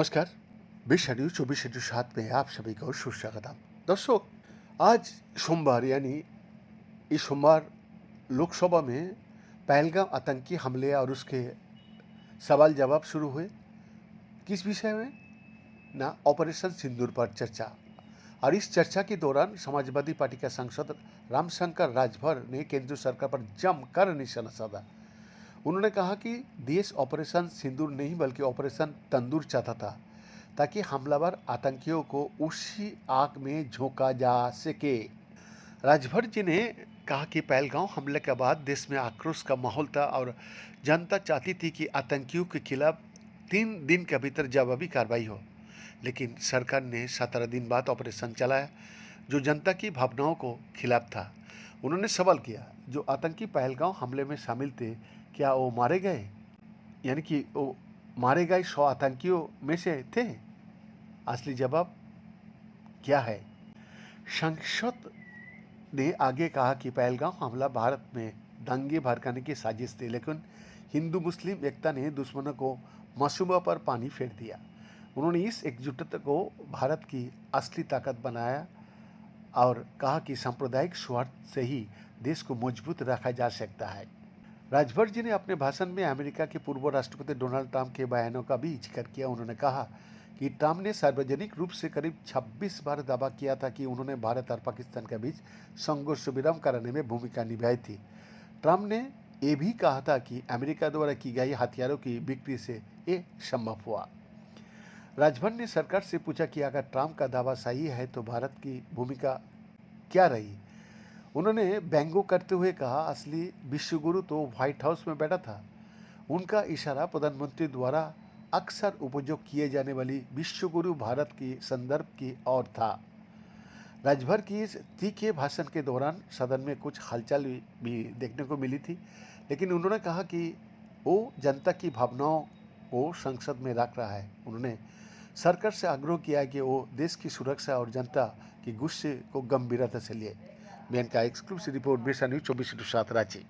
नमस्कार। विश्व न्यूज 24/7 में आप सभी को सुस्वागतम। दर्शक, आज सोमवार यानी इस सोमवार लोकसभा में पहलगाम आतंकी हमले और उसके सवाल जवाब शुरू हुए। किस विषय में? ना ऑपरेशन सिंदूर पर चर्चा। और इस चर्चा के दौरान समाजवादी पार्टी का सांसद रामशंकर राजभर ने केंद्र सरकार पर जमकर निशाना साधा। उन्होंने कहा कि देश ऑपरेशन सिंदूर नहीं बल्कि ऑपरेशन तंदूर चाहता था, ताकि हमलावर आतंकियों को उसी आग में झोंका जा सके। राजभर जी ने कहा कि पहलगांव हमले के बाद देश में आक्रोश का माहौल था और जनता चाहती थी कि आतंकियों के खिलाफ 3 दिन के भीतर जवाबी कार्रवाई हो। लेकिन सरकार ने 17 दिन बाद ऑपरेशन चलाया, जो जनता की भावनाओं को खिलाफ था। उन्होंने सवाल किया, जो आतंकी पहलगांव हमले में शामिल थे, क्या वो मारे गए? यानी कि वो मारे गए 100 आतंकियों में से थे? असली जवाब क्या है? संसद ने आगे कहा कि पहलगांव हमला भारत में दंगे भड़काने की साजिश थी, लेकिन हिंदू मुस्लिम एकता ने दुश्मनों को मसूबा पर पानी फेर दिया। उन्होंने इस एकजुटता को भारत की असली ताकत बनाया और कहा कि सांप्रदायिक स्वार्थ से ही देश को मजबूत रखा जा सकता है। राजभर जी ने अपने भाषण में अमेरिका के पूर्व राष्ट्रपति डोनाल्ड ट्रंप के बयानों का भी जिक्र किया। उन्होंने कहा कि ट्रंप ने सार्वजनिक रूप से करीब 26 बार दावा किया था कि उन्होंने भारत और पाकिस्तान के बीच संघर्ष विराम कराने में भूमिका निभाई थी। ट्रंप ने यह भी कहा था कि अमेरिका द्वारा की गई हथियारों की बिक्री से ये संभव हुआ। राजभर ने सरकार से पूछा कि अगर ट्रंप का दावा सही है तो भारत की भूमिका क्या रही। उन्होंने व्यंग्य करते हुए कहा, असली विश्वगुरु तो व्हाइट हाउस में बैठा था। उनका इशारा प्रधानमंत्री द्वारा अक्सर उपयोग किए जाने वाली विश्वगुरु भारत की संदर्भ की ओर था। राजभर की इस तीखे भाषण के दौरान सदन में कुछ हलचल भी देखने को मिली थी, लेकिन उन्होंने कहा कि वो जनता की भावनाओं को संसद में रख रहा है। उन्होंने सरकार से आग्रह किया कि वो देश की सुरक्षा और जनता के गुस्से को गंभीरता से लिए। बयान का एक्सक्लूसिव रिपोर्ट, विश्व न्यूज 24/7 रांची।